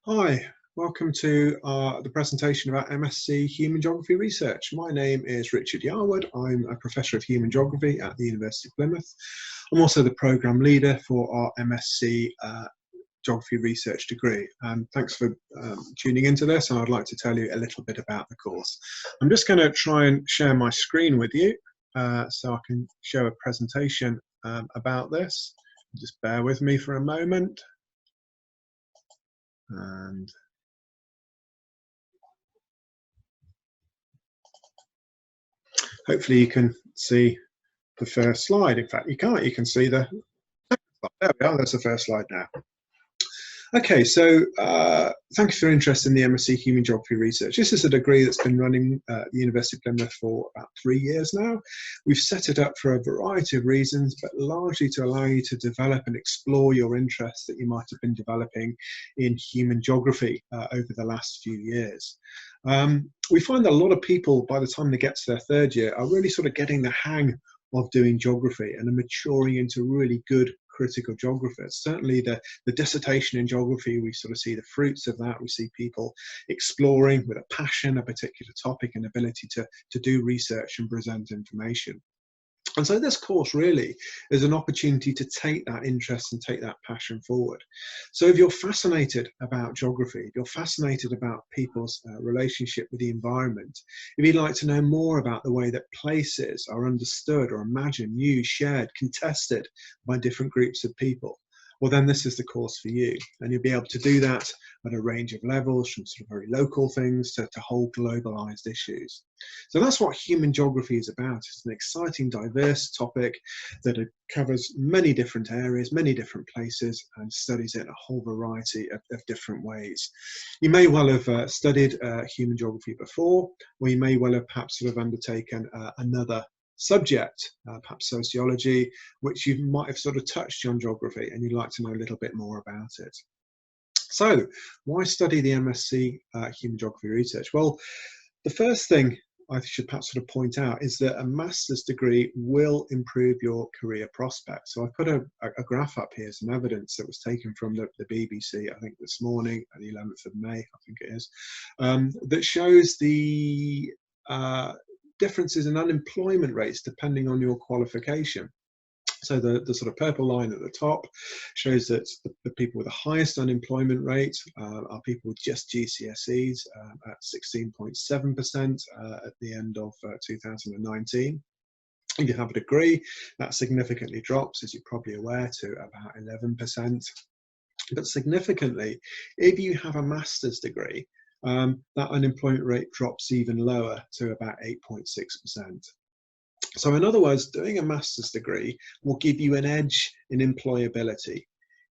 Hi, welcome to the presentation about MSc Human Geography Research. My name is Richard Yarwood. I'm a Professor of Human Geography at the University of Plymouth. I'm also the Programme Leader for our MSc Geography Research degree. And thanks for tuning into this, and I'd like to tell you a little bit about the course. I'm just going to try and share my screen with you so I can show a presentation about this. Just bear with me for a moment. And hopefully you can see the first slide. In fact, you can't. You can see the there we are. There's the first slide now. Okay, so thank you for your interest in the MSc Human Geography Research. This is a degree that's been running at the University of Plymouth for about 3 years now. We've set it up for a variety of reasons, but largely to allow you to develop and explore your interests that you might have been developing in human geography over the last few years. We find that a lot of people, by the time they get to their third year, are really sort of getting the hang of doing geography and are maturing into really good critical geographers. Certainly the dissertation in geography, we sort of see the fruits of that. We see people exploring with a passion a particular topic and ability to do research and present information. And so this course really is an opportunity to take that interest and take that passion forward. So if you're fascinated about geography, if you're fascinated about people's relationship with the environment, if you'd like to know more about the way that places are understood or imagined, used, shared, contested by different groups of people, well, then this is the course for you. And you'll be able to do that at a range of levels, from sort of very local things to whole globalized issues. So that's what human geography is about. It's an exciting, diverse topic that covers many different areas, many different places, and studies it in a whole variety of different ways. You may well have studied human geography before, or you may well have perhaps sort of undertaken another subject, perhaps sociology, which you might have sort of touched on geography and you'd like to know a little bit more about it. So why study the MSc Human Geography Research? Well, the first thing I should perhaps sort of point out is that a master's degree will improve your career prospects. So I put a graph up here, some evidence that was taken from the BBC, I think this morning, the 11th of May, I think it is, that shows the differences in unemployment rates depending on your qualification. So the sort of purple line at the top shows that the people with the highest unemployment rate are people with just GCSEs at 16.7% at the end of 2019. If you have a degree, that significantly drops, as you're probably aware, to about 11%. But significantly, if you have a master's degree, that unemployment rate drops even lower to about 8.6%. So in other words, doing a master's degree will give you an edge in employability.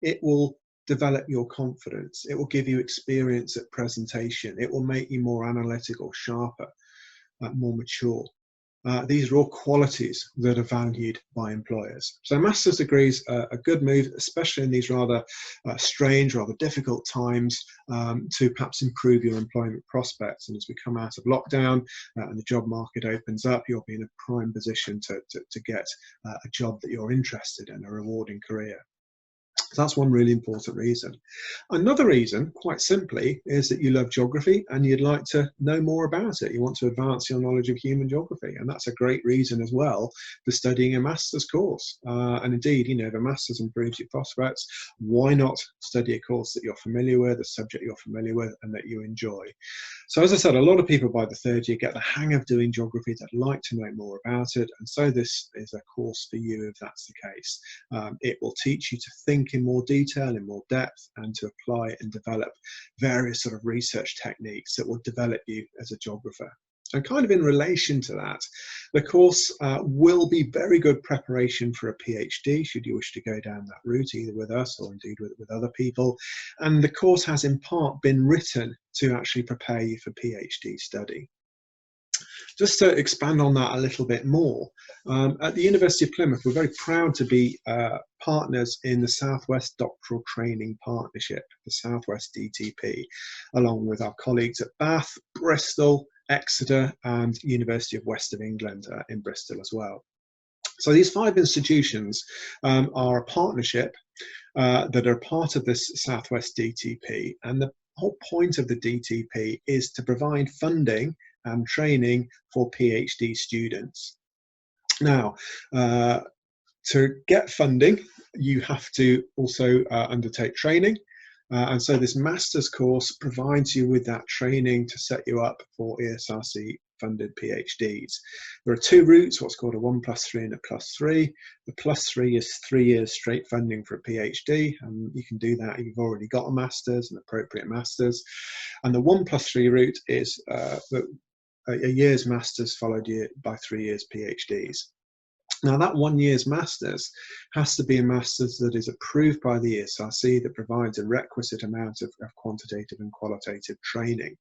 It will develop your confidence. It will give you experience at presentation. It will make you more analytical, sharper, more mature. These are all qualities that are valued by employers. So master's degrees are a good move, especially in these rather strange, rather difficult times, to perhaps improve your employment prospects. And as we come out of lockdown and the job market opens up, you'll be in a prime position to get a job that you're interested in, a rewarding career. So that's one really important reason. Another reason, quite simply, is that you love geography and you'd like to know more about it. You want to advance your knowledge of human geography, and that's a great reason as well for studying a master's course. And indeed, you know, if a master's improves your prospects, why not study a course that you're familiar with, a subject you're familiar with, and that you enjoy? So as I said, a lot of people by the third year get the hang of doing geography. They'd like to know more about it, and so this is a course for you if that's the case. It will teach you to think in more detail, in more depth, and to apply and develop various sort of research techniques that will develop you as a geographer. And kind of in relation to that, the course will be very good preparation for a PhD, should you wish to go down that route, either with us or indeed with other people. And the course has in part been written to actually prepare you for PhD study. Just to expand on that a little bit more, at the University of Plymouth, we're very proud to be partners in the Southwest Doctoral Training Partnership, the Southwest DTP, along with our colleagues at Bath, Bristol, Exeter, and University of West of England in Bristol as well. So these 5 institutions are a partnership that are part of this Southwest DTP, and the whole point of the DTP is to provide funding and training for PhD students. Now, to get funding, you have to also undertake training. And so this master's course provides you with that training to set you up for ESRC funded PhDs. There are two routes, what's called a 1+3 and a +3. The +3 is 3 years straight funding for a PhD, and you can do that if you've already got a master's, an appropriate master's. And the 1+3 route is a year's master's followed by 3 years PhDs. Now, that 1 year's master's has to be a master's that is approved by the ESRC, that provides a requisite amount of quantitative and qualitative training.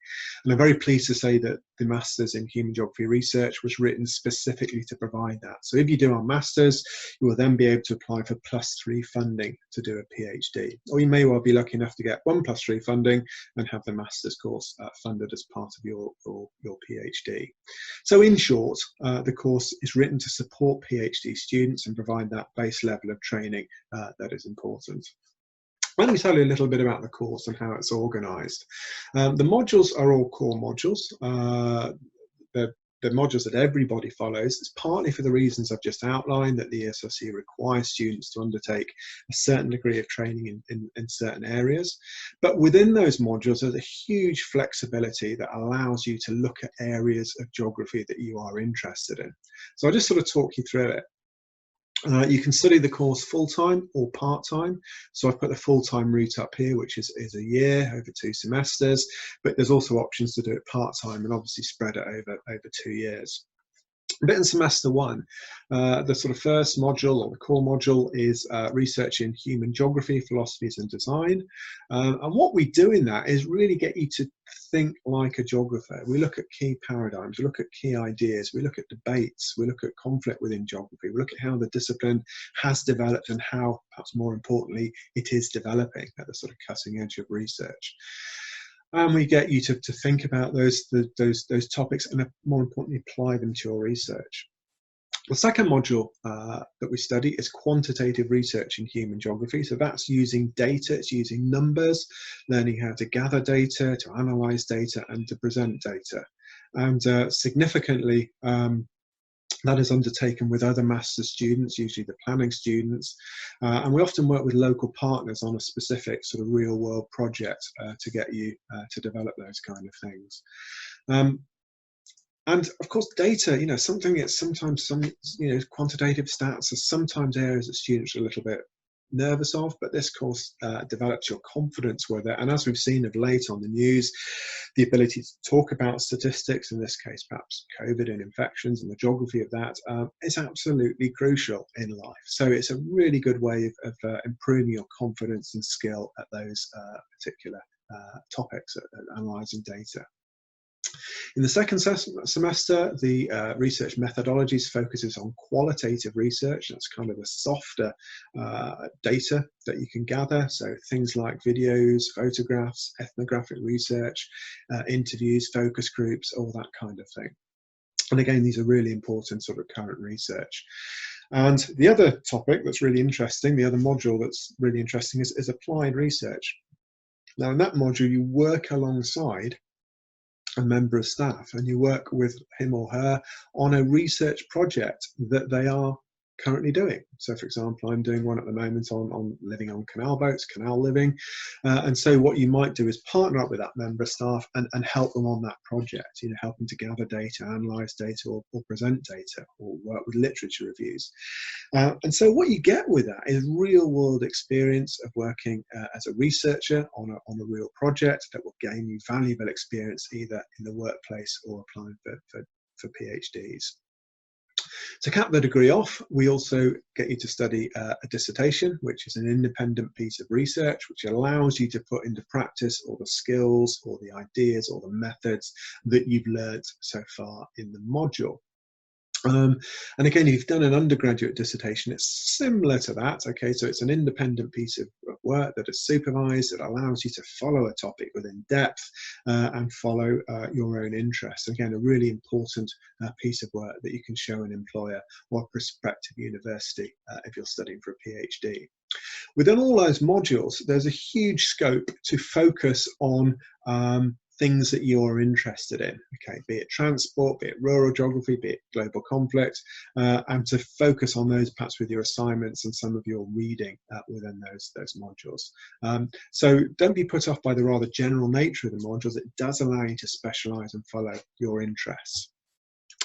And I'm very pleased to say that the master's in human geography research was written specifically to provide that. So if you do our master's, you will then be able to apply for +3 funding to do a PhD. Or you may well be lucky enough to get 1+3 funding and have the master's course funded as part of your PhD. So in short, the course is written to support PhD students and provide that base level of training that is important. Let me tell you a little bit about the course and how it's organised. The modules are all core modules. The modules that everybody follows. It's partly for the reasons I've just outlined, that the ESRC requires students to undertake a certain degree of training in certain areas. But within those modules, there's a huge flexibility that allows you to look at areas of geography that you are interested in. So I'll just sort of talk you through it. You can study the course full-time or part-time. So I've put the full-time route up here, which is a year over 2 semesters, but there's also options to do it part-time and obviously spread it over 2 years. But in semester 1, the sort of first module, or the core module, is research in human geography, philosophies and design. And what we do in that is really get you to think like a geographer. We look at key paradigms, we look at key ideas, we look at debates, we look at conflict within geography, we look at how the discipline has developed and how, perhaps more importantly, it is developing at the sort of cutting edge of research. And we get you to think about those topics and, more importantly, apply them to your research. The second module that we study is quantitative research in human geography. So that's using data, it's using numbers, learning how to gather data, to analyse data and to present data. And significantly, that is undertaken with other master's students, usually the planning students, and we often work with local partners on a specific sort of real world project to get you to develop those kind of things. And of course, data, something that's sometimes quantitative stats are sometimes areas that students are a little bit nervous of, but this course develops your confidence with it. And as we've seen of late on the news, the ability to talk about statistics, in this case perhaps COVID and infections and the geography of that, is absolutely crucial in life. So it's a really good way of improving your confidence and skill at those particular topics, at analysing data. In the second semester, the research methodologies focuses on qualitative research. That's kind of the softer data that you can gather. So things like videos, photographs, ethnographic research, interviews, focus groups, all that kind of thing. And again, these are really important sort of current research. And the other topic that's really interesting, the other module that's really interesting is applied research. Now, in that module, you work alongside a member of staff and you work with him or her on a research project that they are currently doing. So for example, I'm doing one at the moment on living on canal boats, canal living, and so what you might do is partner up with that member of staff and help them on that project, helping to gather data, analyze data, or present data, or work with literature reviews. And so what you get with that is real world experience of working as a researcher on a real project that will gain you valuable experience either in the workplace or applying for PhDs. To cap the degree off, we also get you to study a dissertation, which is an independent piece of research, which allows you to put into practice all the skills or the ideas or the methods that you've learned so far in the module. And again, if you've done an undergraduate dissertation, it's similar to that. Okay, so it's an independent piece of work that is supervised, that allows you to follow a topic within depth and follow your own interests. Again, a really important piece of work that you can show an employer or a prospective university if you're studying for a PhD. Within all those modules, there's a huge scope to focus on things that you're interested in, okay, be it transport, be it rural geography, be it global conflict, and to focus on those perhaps with your assignments and some of your reading within those modules. So don't be put off by the rather general nature of the modules. It does allow you to specialise and follow your interests.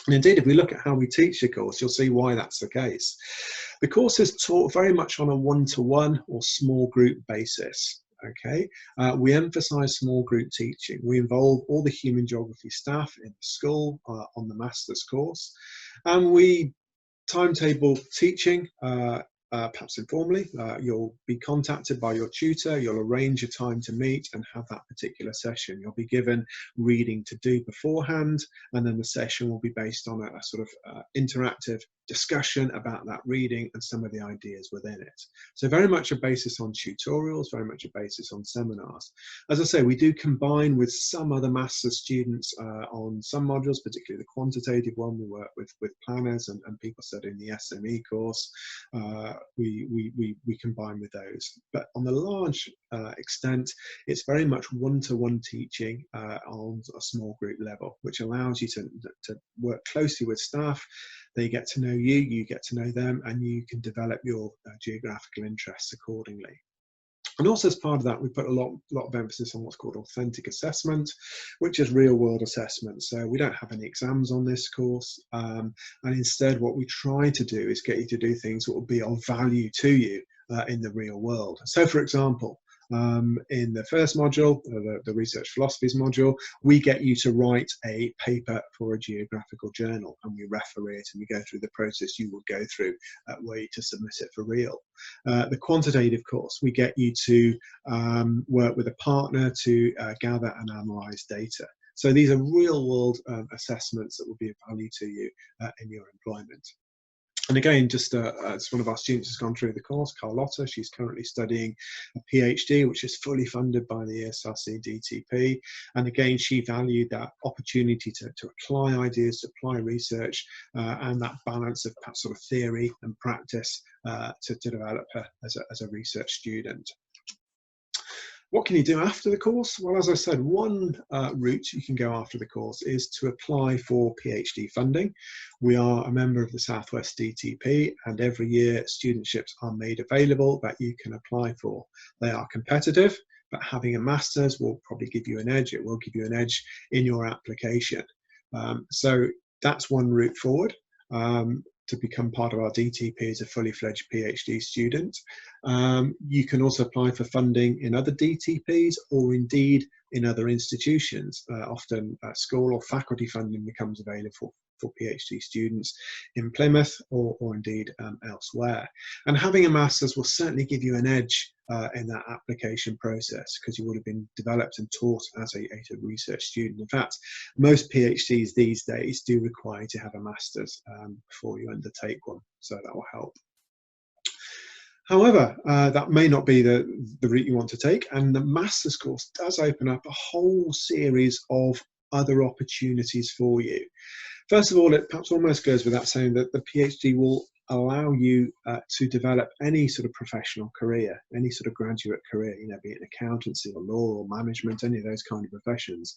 And indeed, if we look at how we teach the course, you'll see why that's the case. The course is taught very much on a one-to-one or small group basis. Okay, we emphasise small group teaching. We involve all the human geography staff in the school on the master's course, and we timetable teaching perhaps informally. You'll be contacted by your tutor, you'll arrange a time to meet and have that particular session. You'll be given reading to do beforehand, and then the session will be based on a sort of interactive discussion about that reading and some of the ideas within it. So very much a basis on tutorials, very much a basis on seminars. As I say, we do combine with some other master's students on some modules, particularly the quantitative one. We work with planners and people studying the SME course. We combine with those. But on the large extent, it's very much one-to-one teaching on a small group level, which allows you to work closely with staff. They get to know you, you get to know them, and you can develop your geographical interests accordingly. And also as part of that, we put a lot of emphasis on what's called authentic assessment, which is real world assessment. So we don't have any exams on this course. And instead, what we try to do is get you to do things that will be of value to you in the real world. So for example, in the first module, the research philosophies module, we get you to write a paper for a geographical journal, and we referee it and we go through the process you would go through were you to submit it for real. The quantitative course, we get you to work with a partner to gather and analyse data. So these are real world assessments that will be of value to you in your employment. And again, just one of our students has gone through the course, Carlotta. She's currently studying a PhD, which is fully funded by the ESRC DTP. And again, she valued that opportunity to apply ideas, to apply research, and that balance of perhaps sort of theory and practice to develop her as a research student. What can you do after the course? Well, as I said, one route you can go after the course is to apply for PhD funding. We are a member of the Southwest DTP, and every year studentships are made available that you can apply for. They are competitive, but having a master's will probably give you an edge. It will give you an edge in your application. So that's one route forward. To become part of our DTP as a fully fledged PhD student. You can also apply for funding in other DTPs or indeed in other institutions. Often school or faculty funding becomes available for PhD students in Plymouth or indeed elsewhere. And having a master's will certainly give you an edge in that application process, because you would have been developed and taught as a research student. In fact, most PhDs these days do require you to have a master's before you undertake one, so that will help. However, that may not be the route you want to take, and the master's course does open up a whole series of other opportunities for you. First of all, it perhaps almost goes without saying that the PhD will allow you to develop any sort of professional career, any sort of graduate career, you know, be it in accountancy or law or management, any of those kind of professions.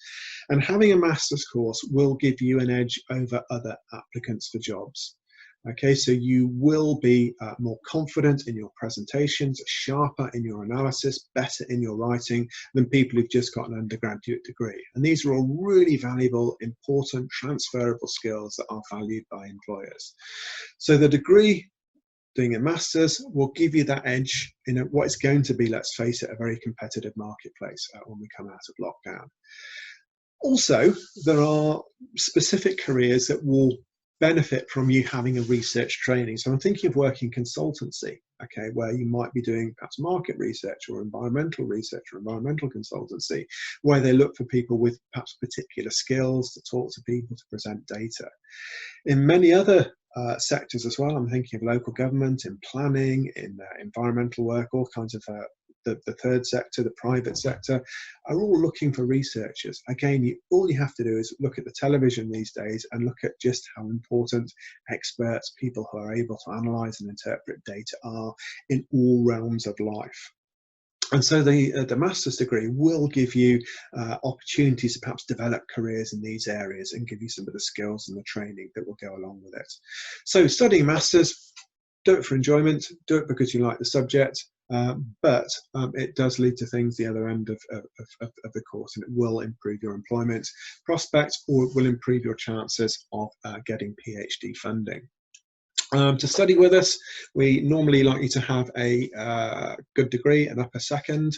And having a master's course will give you an edge over other applicants for jobs. Okay, so you will be more confident in your presentations, sharper in your analysis, better in your writing than people who've just got an undergraduate degree. And these are all really valuable, important, transferable skills that are valued by employers. So the degree, doing a master's, will give you that edge in what is going to be, let's face it, a very competitive marketplace when we come out of lockdown. Also, there are specific careers that will benefit from you having a research training. So I'm thinking of working consultancy. okay, where you might be doing perhaps market research or environmental consultancy, where they look for people with perhaps particular skills to talk to people, to present data. In many other sectors as well, I'm thinking of local government, in planning, in environmental work, all kinds of the third sector, the private sector, are all looking for researchers. Again, all you have to do is look at the television these days and look at just how important experts, people who are able to analyse and interpret data, are in all realms of life. And so the master's degree will give you opportunities to perhaps develop careers in these areas and give you some of the skills and the training that will go along with it. So studying masters, do it for enjoyment, do it because you like the subject, but it does lead to things the other end of the course, and it will improve your employment prospects, or it will improve your chances of getting PhD funding. To study with us, we normally like you to have a good degree, an upper second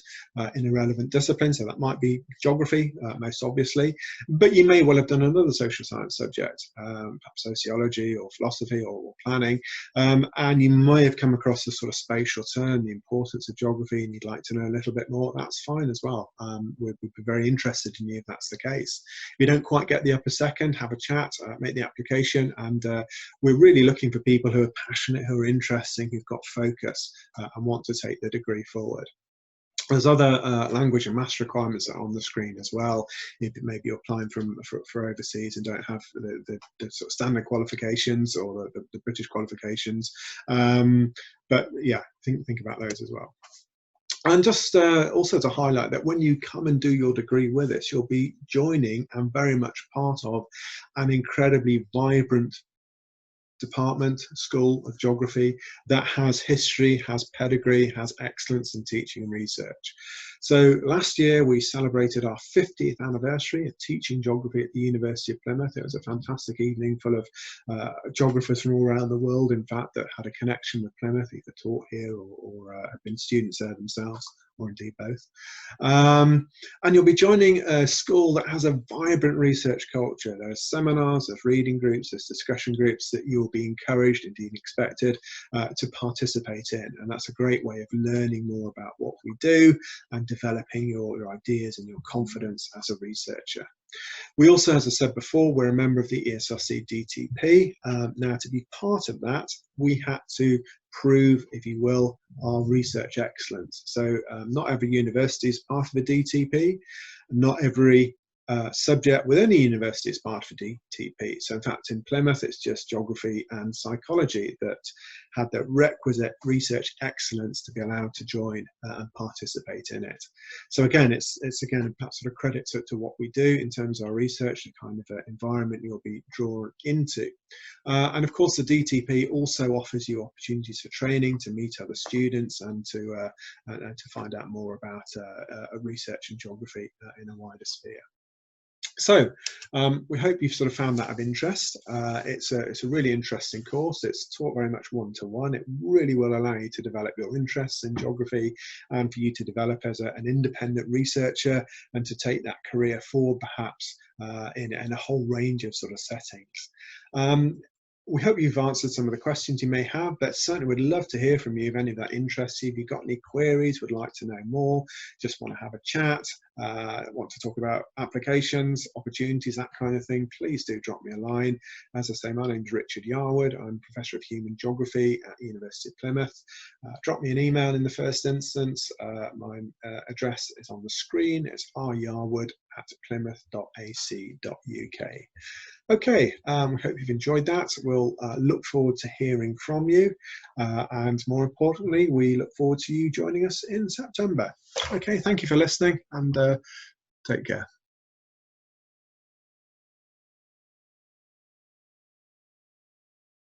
in a relevant discipline. So that might be geography, most obviously, but you may well have done another social science subject, perhaps sociology or philosophy or planning, and you may have come across the sort of spatial turn, the importance of geography, and you'd like to know a little bit more. That's fine as well. We'd be very interested in you if that's the case. If you don't quite get the upper second, have a chat, make the application, and we're really looking for people who are passionate, who are interesting, who've got focus and want to take the degree forward. There's other language and maths requirements that are on the screen as well. Maybe you're applying for overseas and don't have the sort of standard qualifications or the British qualifications. But yeah, think about those as well. And just also to highlight that when you come and do your degree with us, you'll be joining and very much part of an incredibly vibrant department, school of geography that has history, has pedigree, has excellence in teaching and research. So last year we celebrated our 50th anniversary of teaching geography at the University of Plymouth. It was a fantastic evening full of geographers from all around the world, in fact, that had a connection with Plymouth, either taught here or have been students there themselves, or indeed both. And you'll be joining a school that has a vibrant research culture. There are seminars, there's reading groups, there's discussion groups that you'll be encouraged, indeed expected, to participate in. And that's a great way of learning more about what we do and developing your ideas and your confidence as a researcher. We also, as I said before, we're a member of the ESRC DTP. Now, to be part of that, we had to prove, if you will, our research excellence. So not every university is part of a DTP. Not every subject with any university is part of a DTP. So in fact, in Plymouth, it's just geography and psychology that had the requisite research excellence to be allowed to join and participate in it. So again, it's again perhaps sort of credit to what we do in terms of our research, the kind of environment you'll be drawn into. And of course, the DTP also offers you opportunities for training, to meet other students, and to find out more about research and geography in a wider sphere. So we hope you've sort of found that of interest. It's a really interesting course. It's taught very much one-to-one. It really will allow you to develop your interests in geography and for you to develop as an independent researcher and to take that career forward perhaps in a whole range of sort of settings. We hope you've answered some of the questions you may have, but certainly would love to hear from you if any of that interests you. If you've got any queries, would like to know more, just want to have a chat, want to talk about applications, opportunities, that kind of thing, please do drop me a line. As I say, my name's Richard Yarwood. I'm Professor of Human Geography at the University of Plymouth. Drop me an email in the first instance. My address is on the screen. It's ryarwood@plymouth.ac.uk. Okay, hope you've enjoyed that. We'll look forward to hearing from you. And more importantly, we look forward to you joining us in September. Okay, thank you for listening and take care.